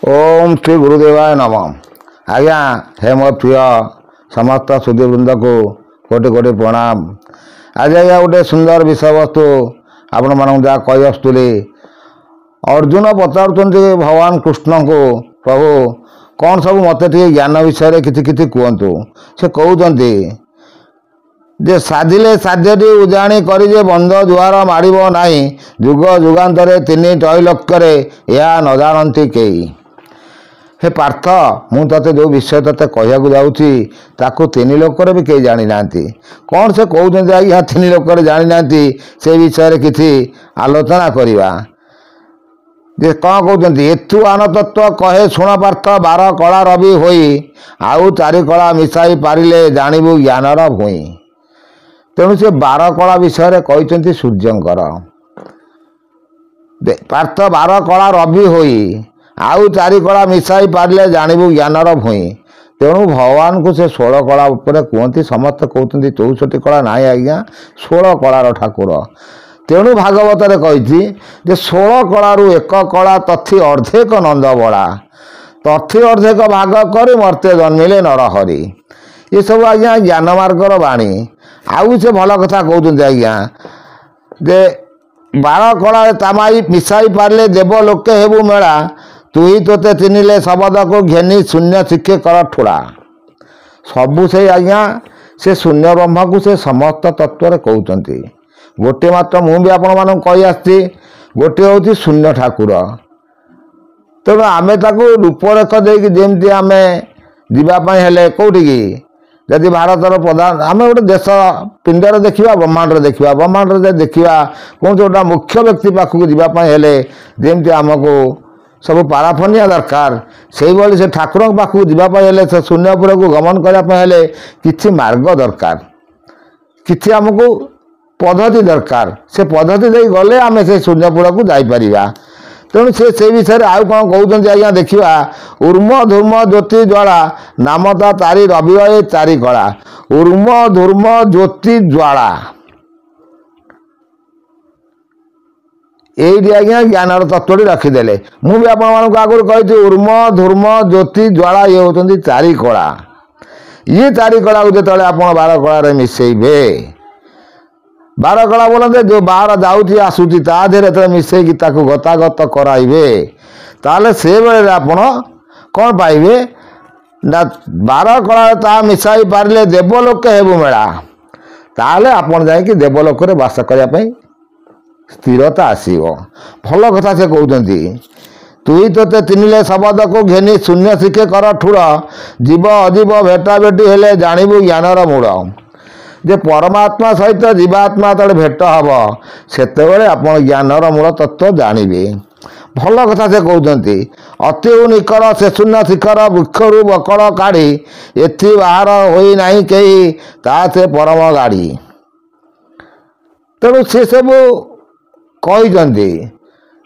ओम श्री गुरुदेवाय नमः। आज्ञा हे मो प्रिय समस्त सुधीवृंद को कोटि कोटि प्रणाम। आज आज्ञा गोटे सुंदर विषय वस्तु आपण मान जहाँ कही आसुली। अर्जुन पचारुंट भगवान कृष्ण को प्रभु कौन सब मत ज्ञान विषय किसी कहतु। से कहते जे साधिले साध्यटी उजाणी करी बंध जुआर माड़ब ना जुग जुगांतरे तीन टैलक्ष्य या न जानती कई। हे पार्थ मु ते जो विषय ते कहू जाऊँगी ताकू तीन लोकर भी कई जानी ना। कौन से कहते आज्ञा तीन लोकर जानी ना से विषय किसी आलोचना करवा। जे कौन कहते एथु आन तत्व कहे शुण पार्थ बार कला रवि होई आउ चारि कला मिसाई पारिले जानिबु ज्ञानर भूई। तेणु से बार कला विषय कहते सूर्यंकर पार्थ बार कला रवि होई आउ चारि कला मिसाई पारिले जानिबु ज्ञानर भूई। तेणु भगवान को से 16 कला उपरे कहते समस्त कहते 64 कला ना आज्ञा 16 कलार ठाकुर। तेणु भागवत कही 16 कलारू एक कला तथि अर्धेक नंद बड़ा तथि अर्धेक भाग कर मर्त्य जन्मिले नरहरि। ये सब आज्ञा ज्ञान मार्गर बाणी। आउ से भल कथा कहते आज्ञा जे 12 कला तामाई मिसाई पारे देव लोके हेबु मेला तुही तोते चिन्हले शबद को घेनी शून्य शिक्षे कर ठुड़ा। सबू से आज्ञा से शून्य ब्रह्म को से समस्त तत्व कहते। गोटे मात्र मुझे आपण मान कही आसती गोटे हूँ शून्य ठाकुर। तेणु आम रूपरेख देकी जमी आम जावाई हेले कौटिकी जदि भारतर प्रधान आम गोटे देश पिंडर देखा ब्रह्मांड देखा ब्रह्मांड देखा कौन गोटा मुख्य व्यक्ति पाखक जावाई हेले जमी आमको सब पाराफनिया दरकार से भाई से ठाकुर पाखक जावाई हेले से शून्यपुर को गमन करने किसी मार्ग दरकार किसी आमको पद्धति दरकार से पद्धति दे गले आम से शून्यपुर को जापर। तेणु से विषय आउ कौन कहते आज्ञा देखा उर्म धूर्म ज्योति ज्वाला नामता तारी रवि चारि कला उर्म धूर्म ज्योति ज्वाला यही आज्ञा ज्ञानर तत्व रखीदे। मुझे आपण आगुरी कही उर्म धूर्म ज्योति ज्वाला ये होती चारि कला। ये चारि कला को जो आप 12 कलार मिसेबे 12 कला बोलते जो बाहर जाऊँगी आसूची ताधे मिसेकी गतागत कराइबे ताले से बेले आपण कौन पाइबे ना 12 कला ता मिसाई पारे देवलोक हेबु मेला ताले आपण जाइए देवलोक बास करने स्थिरता आसो। भल कथा से कहते तुई तोते चिन्हले शबद को घेनी शून्य शिखे कर ठुड़ जीव अजीव भेटा भेटी हेले जानिबु ज्ञानर मूल। जे परमात्मा सहित जीवात्मा तले भेट हम सेतेबेले आपण ज्ञानर मूल तत्व जानवे। भल कथा से कहते अति निकर से शून्य शिखर वृक्षरू बकड़ काढ़ी एथि बाहर होई नाही केही ता से परम गाड़ी। तेणु से सब कहते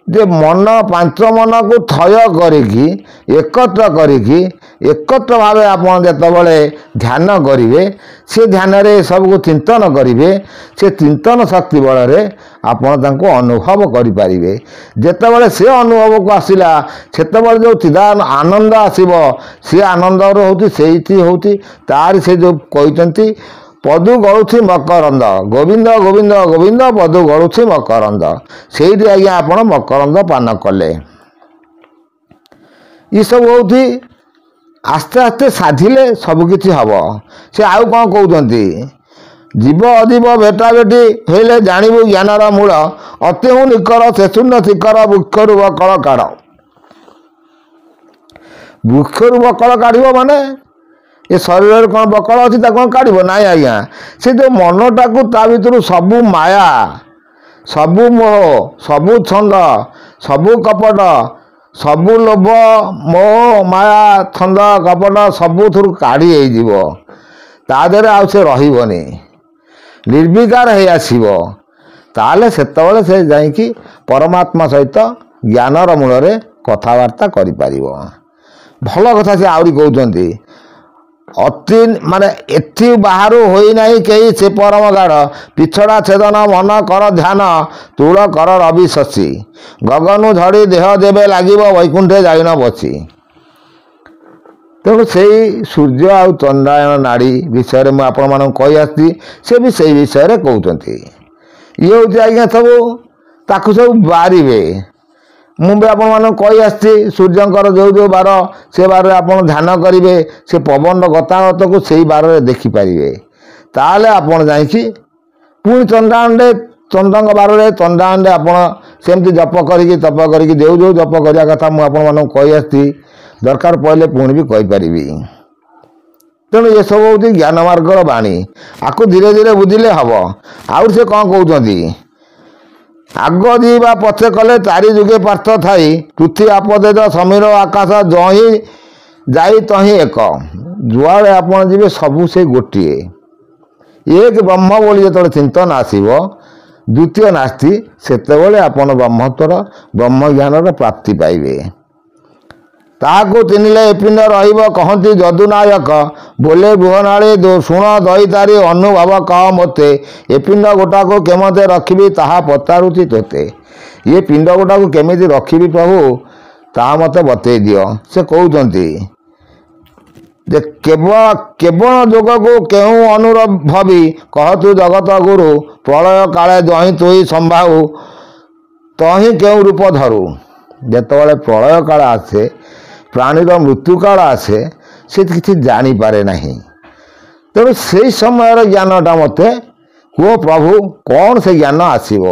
जे मन 5 मन को थय करिकी एकत्र भाव आपन जेतबेले ध्यान करिवे से ध्यान रे सब को चिंतन करिवे से चिंतन शक्ति बल रे आपन तांको अनुभव करि परिवे। जेतबेले से अनुभव को आसिला सेतबेले जो चिदान आनंद आसीबो से आनंद रो होती सेठी होती तार से जो कहते पदु गलुछि मकरंद गोविंद गोविंद गोविंद पदु गलुछि मकरंद से आज्ञा आपण मकरंद पान कले। ये सब होती आस्ते आस्ते साधिले सबकि हम से आउ कौन कहते जीव अजीव भेटा भेटी हेले जानिबु ज्ञानर मूल अति निकर से शून्य शिखर वृक्षरू बकड़ काढ़। वृक्षरू बकड़ काढ़ माने ये शरीर कौन बकड़ अच्छी कौन काढ़ ना आज्ञा से जो मनटा को ता भर सबू माया सबू मोह सबू छंद सबू कपट सबू लोभ मोह माया छंद कपट सबू थुर काढ़ी तादे आउ से रही निर्विकार है आसो ताले सेतबेले से जाइकी परमात्मा सहित ज्ञानर मूल कथबार्ता करि परिबो। भल कथा से आहरी कहते ଅତି ମାନେ ଏଥି ବାହାରୁ ହୋଇନାହିଁ କେହି ସେ ପରମ ଗାଢ଼ ପିଛଡ଼ା ଛେଦନ ମନ କର ଧ୍ୟାନ ତୁଳ କର ରବି ଶଶୀ ଗଗନୁ ଝଡ଼ି ଦେହ ଦେବେ ଲାଗିବ ବୈକୁଣ୍ଠେ ଯାଇନ ବସି। ତେଣୁ ସେଇ ସୂର୍ଯ୍ୟ ଆଉ ଚନ୍ଦ୍ରାୟଣ ନାଡ଼ି ବିଷୟରେ ମୁଁ ଆପଣମାନଙ୍କୁ କହି ଆସିଛି। ସେ ବି ସେଇ ବିଷୟରେ କହୁଛନ୍ତି। ଇଏ ହେଉଛି ଆଜ୍ଞା ସବୁ ତାକୁ ସବୁ ବାରିବେ। ମୁଁ ବି ଆପଣମାନଙ୍କୁ କହି ଆସିଛି ସୂର୍ଯ୍ୟଙ୍କର ଯେଉଁ ଯେଉଁ ବାର ସେ ବାରରେ ଆପଣ ଧ୍ୟାନ କରିବେ ସେ ପବନର ଗତାଗତକୁ ସେଇ ବାରରେ ଦେଖିପାରିବେ। ତାହେଲେ ଆପଣ ଯାଇକି ପୁଣି ଚନ୍ଦ୍ରଙ୍କ ବାରରେ ଚନ୍ଦ୍ରାୟଣରେ ଆପଣ ସେମିତି ଜପ କରିକି ତପ କରିକି ଯେଉଁ ଯେଉଁ ଜପ କରିବା କଥା ମୁଁ ଆପଣମାନଙ୍କୁ କହି ଆସିଛି। ଦରକାର ପଡ଼ିଲେ ପୁଣି ବି କହିପାରିବି। ତେଣୁ ଏସବୁ ହେଉଛି ଜ୍ଞାନ ମାର୍ଗର ବାଣୀ। ଆକୁ ଧୀରେ ଧୀରେ ବୁଝିଲେ ହେବ। ଆଉ ସେ କ'ଣ କହୁଛନ୍ତି? ଆଗ ଯିବା ପଛେ କଲେ ଚାରି ଯୁଗେ ପାର୍ଥ ଥାଇ ପୃଥ୍ୱୀ ଆପଦେଜ ସମୀର ଆକାଶ ଜହିଁ ଯାଇ ତହିଁ ଏକ। ଯୁଆଡ଼େ ଆପଣ ଯିବେ ସବୁ ସେ ଗୋଟିଏ। ଏକ ବ୍ରହ୍ମ ବୋଲି ଯେତେବେଳେ ଚିନ୍ତନ ଆସିବ ଦ୍ୱିତୀୟ ନାସ୍ତି ସେତେବେଳେ ଆପଣ ବ୍ରହ୍ମଜ୍ଞାନର ପ୍ରାପ୍ତି ପାଇବେ। ତାହାକୁ ଚିହ୍ନିଲେ ଏ ପିଣ୍ଡ ରହିବ କହନ୍ତି ଯଦୁନାୟକ ବୋଲେ ବୁହନାଳୀ ଶୁଣ ଦଇ ତାରି ଅନୁଭବ କହ ମୋତେ ଏ ପିଣ୍ଡ ଗୋଟାକୁ କେମିତି ରଖିବି ତାହା ପଚାରୁଛି ତୋତେ। ଏ ପିଣ୍ଡ ଗୋଟାକୁ କେମିତି ରଖିବି ପ୍ରଭୁ ତାହା ମୋତେ ବତେଇ ଦିଅ। ସେ କହୁଛନ୍ତି ଯେ କେବଳ ଯୋଗକୁ କେଉଁ ଅନୁଭବୀ କହତୁ ଜଗତ ଗୁରୁ ପ୍ରଳୟ କାଳେ ଜହିଁ ତୁଇ ସମ୍ଭାଉ ତହିଁ କେଉଁ ରୂପ ଧରୁ। ଯେତେବେଳେ ପ୍ରଳୟ କାଳ ଆସେ ପ୍ରାଣୀର ମୃତ୍ୟୁକାଳ ଆସେ ସେ କିଛି ଜାଣିପାରେ ନାହିଁ। ତେଣୁ ସେଇ ସମୟର ଜ୍ଞାନଟା ମୋତେ କୁହ ପ୍ରଭୁ କ'ଣ ସେ ଜ୍ଞାନ ଆସିବ,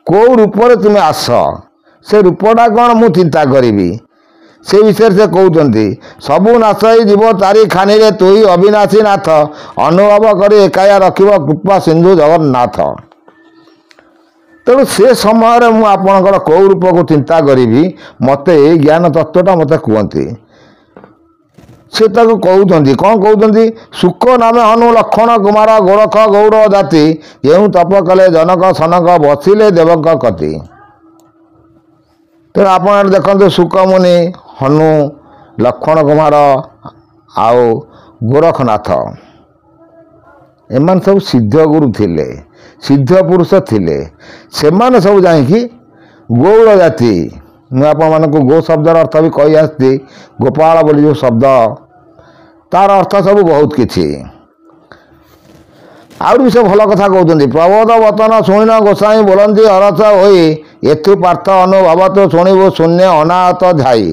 କେଉଁ ରୂପରେ ତୁମେ ଆସ, ସେ ରୂପଟା କ'ଣ ମୁଁ ଚିନ୍ତା କରିବି। ସେ ବିଷୟରେ ସେ କହୁଛନ୍ତି ସବୁ ନାଶ ଯିବ ତାରି ଖାନିରେ ତୁଇ ଅବିନାଶୀ ନାଥ ଅନୁଭବ କରି ଏକାୟା ରଖିବ କୃପା ସିନ୍ଧୁ ଜଗନ୍ନାଥ। ତେଣୁ ସେ ସମୟରେ ମୁଁ ଆପଣଙ୍କର କେଉଁ ରୂପକୁ ଚିନ୍ତା କରିବି ମୋତେ ଏଇ ଜ୍ଞାନ ତତ୍ତ୍ୱଟା ମୋତେ କୁହନ୍ତି। ସେ ତାକୁ କହୁଛନ୍ତି କ'ଣ କହୁଛନ୍ତି? ସୁକ ନାମେ ହନୁ ଲକ୍ଷଣ କୁମାର ଗୋରଖ ଗୌଡ଼ ଜାତି କେଉଁ ତପ କଲେ ଜନକ ସନକ ବସିଲେ ଦେବଙ୍କ କତି। ତେଣୁ ଆପଣ ଦେଖନ୍ତୁ ସୁକମୁନି ହନୁ ଲକ୍ଷ୍ମଣ କୁମାର ଆଉ ଗୋରଖନାଥ ଏମାନେ ସବୁ ସିଦ୍ଧ ଗୁରୁ ଥିଲେ, ସିଦ୍ଧ ପୁରୁଷ ଥିଲେ। ସେମାନେ ସବୁ ଯାଇକି ଗୌଡ଼ ଜାତି, ମୁଁ ଆପଣମାନଙ୍କୁ ଗୋ ଶବ୍ଦର ଅର୍ଥ ବି କହି ଆସିଛି। ଗୋପାଳ ବୋଲି ଯେଉଁ ଶବ୍ଦ ତାର ଅର୍ଥ ସବୁ ବହୁତ କିଛି। ଆହୁରି ବି ସେ ଭଲ କଥା କହୁଛନ୍ତି ପ୍ରବୋଧ ବତନ ଶୁଣିନ ଗୋସାଇଁ ବୋଲନ୍ତି ଅରସ ହୋଇ ଏଥୁ ପାର୍ଥ ଅନୁଭବତ ଶୁଣିବୁ ଶୂନ୍ୟ ଅନାହତ ଝାଇ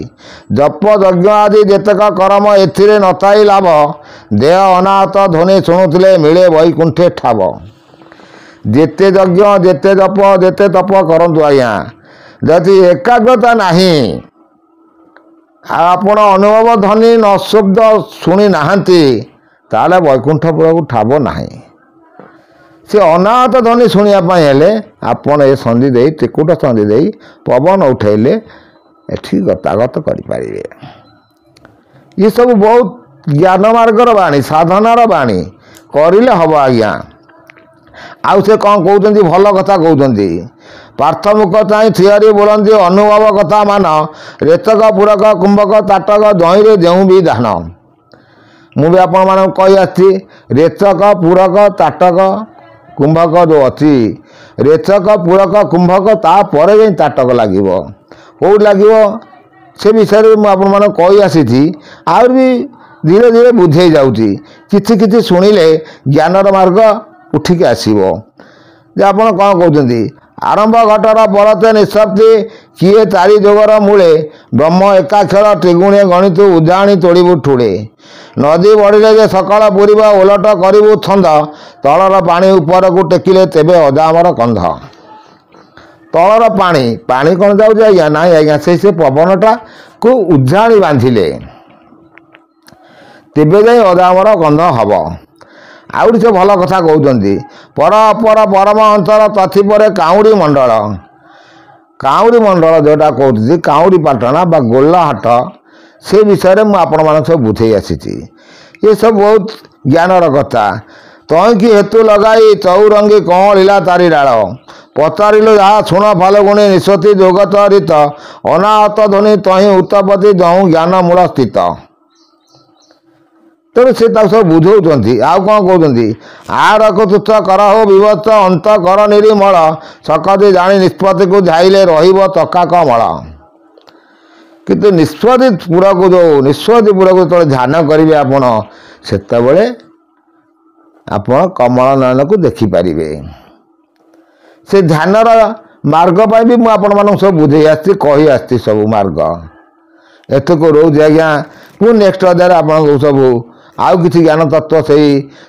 ଜପ ଯଜ୍ଞ ଆଦି ଯେତେକ କରମ ଏଥିରେ ନଥାଇ ଲାଭ ଦେହ ଅନାହତ ଧ୍ୱନି ଶୁଣୁଥିଲେ ମିଳେ ବୈକୁଣ୍ଠେ ଠାବ। ଯେତେ ଯଜ୍ଞ ଯେତେ ଜପ ଯେତେ ତପ କରନ୍ତୁ ଆଜ୍ଞା ଯଦି ଏକାଗ୍ରତା ନାହିଁ ଆଉ ଆପଣ ଅନୁଭବ ଧ୍ୱନି ନ ଶବ୍ଦ ଶୁଣି ନାହାନ୍ତି ତାହେଲେ ବୈକୁଣ୍ଠପୁରକୁ ଠାବ ନାହିଁ। ସେ ଅନାହତ ଧ୍ୱନି ଶୁଣିବା ପାଇଁ ହେଲେ ଆପଣ ଏ ସନ୍ଧି ଦେଇ ତ୍ରିକୁଟ ସନ୍ଧି ଦେଇ ପବନ ଉଠାଇଲେ ଏଠି ଗତାଗତ କରିପାରିବେ। ଏସବୁ ବହୁତ ଜ୍ଞାନ ମାର୍ଗର ବାଣୀ, ସାଧନାର ବାଣୀ କରିଲେ ହେବ ଆଜ୍ଞା। ଆଉ ସେ କ'ଣ କହୁଛନ୍ତି? ଭଲ କଥା କହୁଛନ୍ତି। ପାର୍ଥମୁଖ ଚାହିଁ ଥିଅରି ବୋଲନ୍ତି ଅନୁଭବ କଥା ମାନ ରେଚକ ପୁରକ କୁମ୍ଭକ ତାଟକ ଜଇଁରେ ଯେଉଁ ବି ଧାନ। ମୁଁ ବି ଆପଣମାନଙ୍କୁ କହି ଆସିଛି ରେଚକ ପୁରକ ତାଟକ କୁମ୍ଭକ ଯେଉଁ ଅଛି ରେଚକ ପୁରକ କୁମ୍ଭକ ତାପରେ ଯାଇ ତାଟକ ଲାଗିବ। କେଉଁଠି ଲାଗିବ ସେ ବିଷୟରେ ମୁଁ ଆପଣମାନଙ୍କୁ କହି ଆସିଛି। ଆହୁରି ବି ଧୀରେ ଧୀରେ ବୁଝେଇ ଯାଉଛି। କିଛି କିଛି ଶୁଣିଲେ ଜ୍ଞାନର ମାର୍ଗ ଉଠିକି ଆସିବ। ଯେ ଆପଣ କ'ଣ କହୁଛନ୍ତି? ଆରମ୍ଭ ଘଟର ପରତେ ନିଷ୍ପତ୍ତି କିଏ ଚାରି ଯୋଗର ମୂଳେ ବ୍ରହ୍ମ ଏକାକ୍ଷର ତ୍ରିଗୁଣେ ଗଣିତୁ ଉଜାଣି ତୋଳିବୁ ଠୁଳେ ନଦୀ ବଢ଼ିଲେ ଯେ ସକାଳ ପୁରିବ ଓଲଟ କରିବୁ ଛନ୍ଦ ତଳର ପାଣି ଉପରକୁ ଟେକିଲେ ତେବେ ଅଜାମର କନ୍ଧ। ତଳର ପାଣି କ'ଣ ଯାଉଛି ଆଜ୍ଞା? ନାହିଁ ଆଜ୍ଞା ସେ ପବନଟାକୁ ଉଜାଣି ବାନ୍ଧିଲେ ତେବେ ଯାଇ ଅଜାମର ଗନ୍ଧ ହେବ। ଆହୁରି ସେ ଭଲ କଥା କହୁଛନ୍ତି ପର ଅପର ପରମ ଅନ୍ତର ତଥି ପରେ କାଉଁଡ଼ି ମଣ୍ଡଳ। କାଉଁଡ଼ି ମଣ୍ଡଳ ଯେଉଁଟା କହୁଛି କାଉଁଡ଼ି ପାଟଣା ବା ଗୋଲାହାଟ ସେ ବିଷୟରେ ମୁଁ ଆପଣମାନଙ୍କୁ ସବୁ ବୁଝେଇ ଆସିଛି। ଏସବୁ ବହୁତ ଜ୍ଞାନର କଥା। ତହିଁକି ହେତୁ ଲଗାଇ ଚଉରଙ୍ଗୀ କଅଁଳିଲା ତାରି ଡାଳ ପଚାରିଲୁ ଯାହା ଶୁଣ ଫାଲଗୁଣୀ ନିଷ୍ପତ୍ତି ଯୋଗତ ରିତ ଅନାହତ ଧ୍ୱନି ତହିଁ ଉତ୍ତପତି ଯହୁଁ ଜ୍ଞାନ ମୂଳ ସ୍ଥିତ। ତେଣୁ ସେ ତାକୁ ସବୁ ବୁଝଉଛନ୍ତି। ଆଉ କ'ଣ କହୁଛନ୍ତି? ଆରକ ତୁଚ୍ଛ କର ହୋ ବିଭତ୍ସ ଅନ୍ତ କର ନିରିମଳ ସକତି ଜାଣି ନିଷ୍ପତ୍ତିକୁ ଝାଇଲେ ରହିବ ଚକା କମଳ। କିନ୍ତୁ ନିଷ୍ପତ୍ତି ପୁରକୁ ଯେତେବେଳେ ଧ୍ୟାନ କରିବେ ଆପଣ, ସେତେବେଳେ ଆପଣ କମଳ ନୟନକୁ ଦେଖିପାରିବେ। ସେ ଧ୍ୟାନର ମାର୍ଗ ପାଇଁ ବି ମୁଁ ଆପଣମାନଙ୍କୁ ସବୁ ବୁଝେଇ ଆସିଛି, କହି ଆସିଛି ସବୁ ମାର୍ଗ। ଏତକୁ ରହୁଛି ଆଜ୍ଞା। ମୁଁ ନେକ୍ସଟ ଅଧ୍ୟାୟରେ ଆପଣଙ୍କୁ ସବୁ ଆଉ କିଛି ଜ୍ଞାନ ତତ୍ତ୍ୱ ସେଇ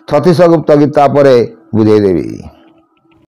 36 ଗୁପ୍ତ ଗୀତା ପରେ ବୁଝେଇଦେବି।